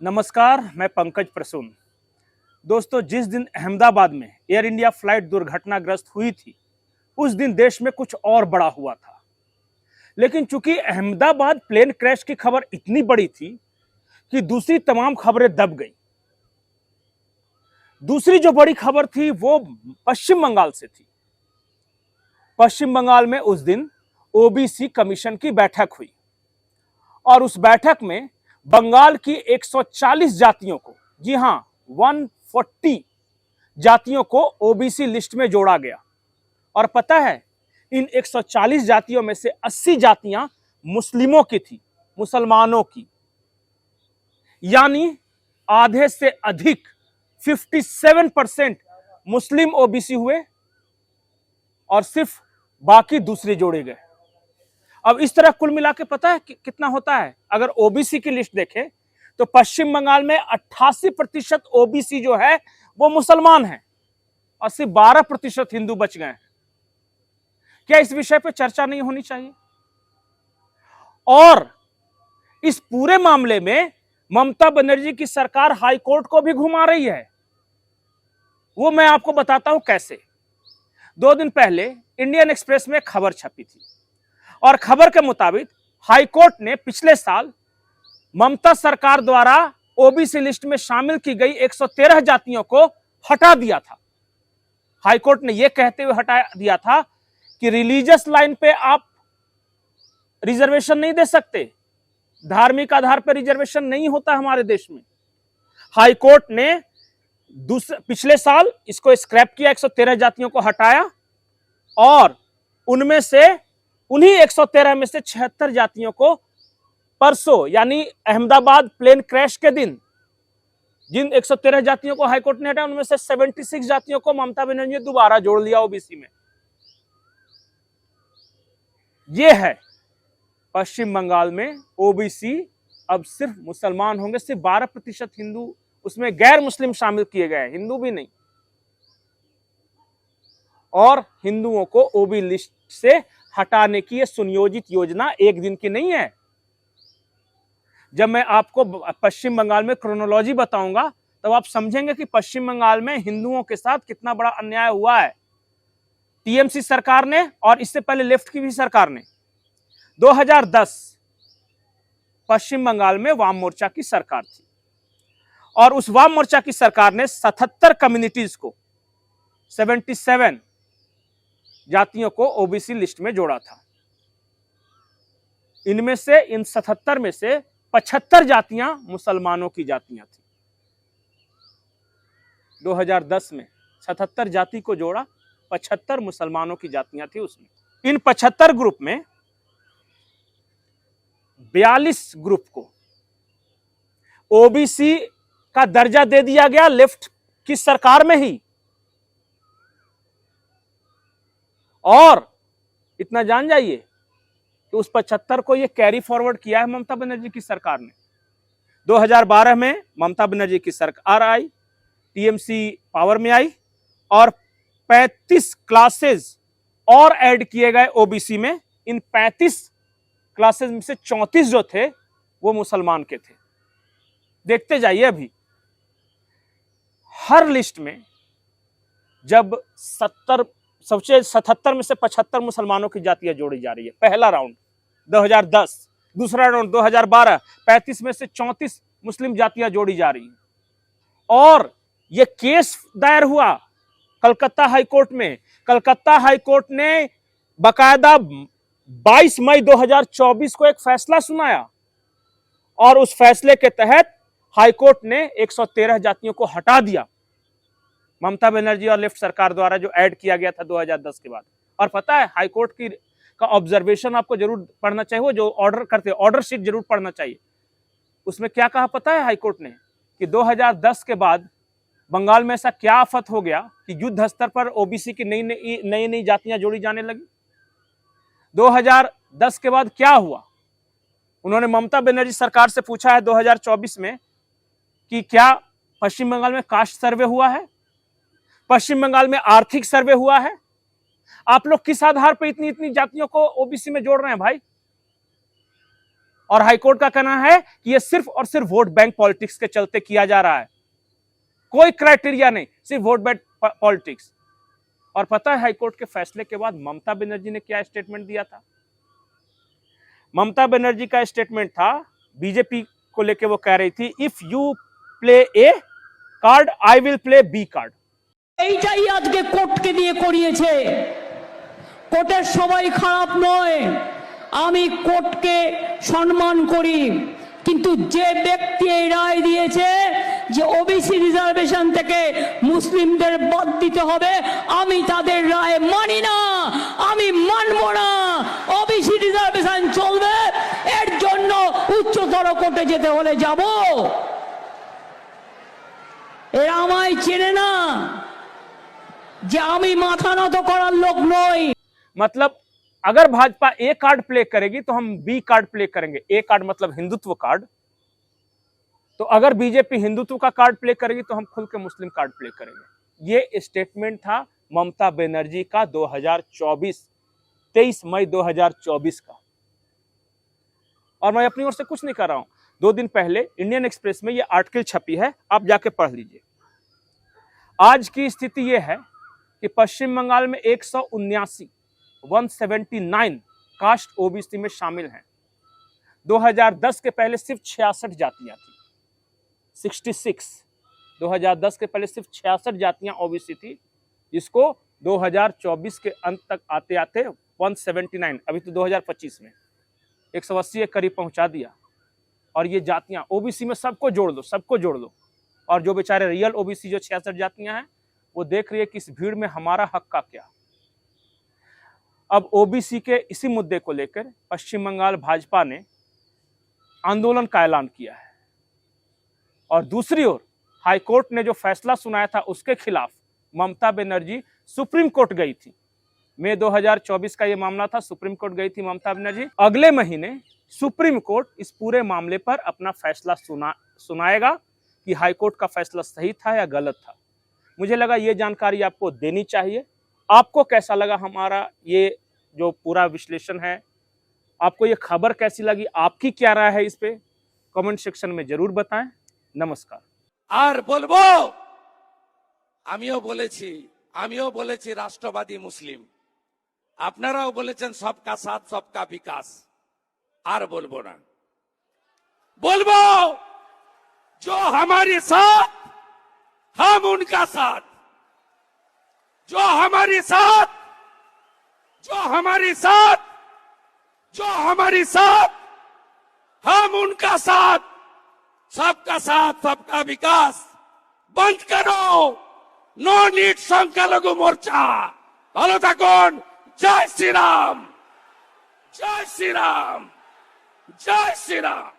नमस्कार, मैं पंकज प्रसून। दोस्तों, जिस दिन अहमदाबाद में एयर इंडिया फ्लाइट दुर्घटनाग्रस्त हुई थी, उस दिन देश में कुछ और बड़ा हुआ था। लेकिन चूंकि अहमदाबाद प्लेन क्रैश की खबर इतनी बड़ी थी कि दूसरी तमाम खबरें दब गई। दूसरी जो बड़ी खबर थी वो पश्चिम बंगाल से थी। पश्चिम बंगाल में उस दिन ओबीसी कमीशन की बैठक हुई और उस बैठक में बंगाल की 140 जातियों को, जी हां, 140 जातियों को ओबीसी लिस्ट में जोड़ा गया। और पता है, इन 140 जातियों में से 80 जातियां मुस्लिमों की थी, मुसलमानों की। यानी आधे से अधिक 57% मुस्लिम ओबीसी हुए और सिर्फ बाकी दूसरे जोड़े गए। अब इस तरह कुल मिला के पता है कितना होता है? अगर ओबीसी की लिस्ट देखें तो पश्चिम बंगाल में 88% ओबीसी जो है वो मुसलमान हैं और सिर्फ 12% हिंदू बच गए हैं। क्या इस विषय पर चर्चा नहीं होनी चाहिए? और इस पूरे मामले में ममता बनर्जी की सरकार हाईकोर्ट को भी घुमा रही है। वो मैं आपको बताता हूं कैसे। 2 दिन पहले इंडियन एक्सप्रेस में खबर छपी थी और खबर के मुताबिक हाईकोर्ट ने पिछले साल ममता सरकार द्वारा ओबीसी लिस्ट में शामिल की गई 113 जातियों को हटा दिया था। हाईकोर्ट ने यह कहते हुए हटा दिया था कि रिलीजियस लाइन पे आप रिजर्वेशन नहीं दे सकते, धार्मिक आधार पर रिजर्वेशन नहीं होता हमारे देश में। हाईकोर्ट ने पिछले साल इसको स्क्रैप किया, 113 जातियों को हटाया और उनमें से उन्हीं 113 में से 76 जातियों को परसों यानी अहमदाबाद प्लेन क्रैश के दिन जिन 113 जातियों को हाईकोर्ट ने हटाया, उनमें से 76 जातियों को ममता बनर्जी ने दोबारा जोड़ लिया ओबीसी में। यह है पश्चिम बंगाल में ओबीसी अब सिर्फ मुसलमान होंगे, सिर्फ 12% हिंदू, उसमें गैर मुस्लिम शामिल किए गए, हिंदू भी नहीं। और हिंदुओं को ओबी लिस्ट से हटाने की यह सुनियोजित योजना एक दिन की नहीं है। जब मैं आपको पश्चिम बंगाल में क्रोनोलॉजी बताऊंगा तब आप समझेंगे कि पश्चिम बंगाल में हिंदुओं के साथ कितना बड़ा अन्याय हुआ है। टीएमसी सरकार ने और इससे पहले लेफ्ट की भी सरकार ने 2010 पश्चिम बंगाल में वाम मोर्चा की सरकार थी और उस वाम मोर्चा की सरकार ने 77 कम्युनिटीज को, 77 जातियों को ओबीसी लिस्ट में जोड़ा था। इनमें से इन 77 में से 75 जातियां मुसलमानों की जातियां थी। 2010 में 77 जाति को जोड़ा, 75 मुसलमानों की जातियां थी उसमें। इन 75 ग्रुप में 42 ग्रुप को ओबीसी का दर्जा दे दिया गया लेफ्ट की सरकार में ही। और इतना जान जाइए कि उस 75 को यह कैरी फॉरवर्ड किया है ममता बनर्जी की सरकार ने। 2012 में ममता बनर्जी की सरकार आई, टीएमसी पावर में आई और 35 क्लासेस और ऐड किए गए ओबीसी में। इन 35 क्लासेस में से 34 जो थे वो मुसलमान के थे। देखते जाइए, अभी हर लिस्ट में जब 77 में से 75 मुसलमानों की जातियां जोड़ी जा रही है। पहला राउंड 2010, दूसरा राउंड 2012, 35 में से 34 मुस्लिम जातियां जोड़ी जा रही हैं। और यह केस दायर हुआ कलकत्ता हाईकोर्ट में। कलकत्ता हाईकोर्ट ने बकायदा 22 मई 2024 को एक फैसला सुनाया और उस फैसले के तहत हाईकोर्ट ने 113 जातियों को हटा दिया ममता बनर्जी और लेफ्ट सरकार द्वारा, जो ऐड किया गया था 2010 के बाद। और पता है, हाईकोर्ट की का ऑब्जर्वेशन आपको जरूर पढ़ना चाहिए, वो जो ऑर्डर करते हैं ऑर्डर शीट जरूर पढ़ना चाहिए। उसमें क्या कहा पता है हाईकोर्ट ने? कि 2010 के बाद बंगाल में ऐसा क्या आफत हो गया कि युद्ध स्तर पर ओबीसी की नई नई जातियां जोड़ी जाने लगी। 2010 के बाद क्या हुआ? उन्होंने ममता बनर्जी सरकार से पूछा है 2024 में कि क्या पश्चिम बंगाल में कास्ट सर्वे हुआ है, पश्चिम बंगाल में आर्थिक सर्वे हुआ है? आप लोग किस आधार पर इतनी इतनी जातियों को ओबीसी में जोड़ रहे हैं भाई? और हाईकोर्ट का कहना है कि यह सिर्फ और सिर्फ वोट बैंक पॉलिटिक्स के चलते किया जा रहा है, कोई क्राइटेरिया नहीं, सिर्फ वोट बैंक पॉलिटिक्स। और पता है हाईकोर्ट के फैसले के बाद ममता बनर्जी ने क्या स्टेटमेंट दिया था? ममता बनर्जी का स्टेटमेंट था, बीजेपी को लेकर वो कह रही थी, if you play a card I will play B card. এইটাই আজকে কোর্টকে দিয়ে করিয়েছে। কোর্টের সবাই খারাপ নয়, আমি কোর্টকে সম্মান করি, কিন্তু যে ব্যক্তি এই রায় দিয়েছে যে ওবিসি রিজার্ভেশন থেকে মুসলিমদের বাদ দিতে হবে, আমি তাদের রায় মানি না, আমি মানব না। ওবিসি রিজার্ভেশন চলবে, এর জন্য উচ্চতর কোর্টে যেতে হলে যাব। এরা আমায় চেনে না যে আমি মাথা নত করার লোক নই। मतलब अगर भाजपा ए कार्ड प्ले करेगी तो हम बी कार्ड प्ले करेंगे। ए कार्ड मतलब हिंदुत्व कार्ड। तो अगर बीजेपी हिंदुत्व का कार्ड प्ले करेगी तो हम खुल के मुस्लिम कार्ड प्ले करेंगे। ये स्टेटमेंट था ममता बनर्जी का 23 मई 2024 का। और मैं अपनी ओर से कुछ नहीं कर रहा हूं। 2 दिन पहले इंडियन एक्सप्रेस में ये आर्टिकल छपी है, आप जाके पढ़ लीजिए। आज की स्थिति यह है कि पश्चिम बंगाल में 179 कास्ट ओबीसी में शामिल हैं। 2010 के पहले सिर्फ 66 जातियां थी, 66। 2010 के पहले सिर्फ 66 जातियां ओबीसी थी, जिसको 2024 के अंत तक आते आते 179, अभी तो 2025 में 180 के करीब पहुंचा दिया। और ये जातियां ओबीसी में सबको जोड़ दो, सबको जोड़ दो। और जो बेचारे रियल ओबीसी जो 66 जातियां हैं, वो देख रही है कि इस भीड़ में हमारा हक का क्या। अब ओबीसी के इसी मुद्दे को लेकर पश्चिम बंगाल भाजपा ने आंदोलन का ऐलान किया है। और दूसरी ओर हाईकोर्ट ने जो फैसला सुनाया था उसके खिलाफ ममता बनर्जी सुप्रीम कोर्ट गई थी। मई 2024 का यह मामला था, सुप्रीम कोर्ट गई थी ममता बनर्जी। अगले महीने सुप्रीम कोर्ट इस पूरे मामले पर अपना फैसला सुनाएगा कि हाईकोर्ट का फैसला सही था या गलत था। मुझे लगा ये जानकारी आपको देनी चाहिए। आपको कैसा लगा हमारा ये जो पूरा विश्लेषण है? आपको ये खबर कैसी लगी? आपकी क्या राय है इस पे? कमेंट सेक्शन में जरूर बताएं। नमस्कार। আর বলবো, আমিও বলেছি রাষ্ট্রবাদী মুসলিম, আপনারাও বলেছেন সবকা সাথ সবকা বিকাশ। আর বলবো না, বলবো जो हमारे साथ हम उनका साथ, जो हमारे साथ, जो हमारे साथ, जो हमारे साथ, हम उनका साथ, सबका साथ सबका विकास। बंद करो नो नीड সংখ্যালঘু মোর্চা। ভালো থাকুন। জয় শ্রীরাম, জয় শ্রীরাম, জয় শ্রীরাম।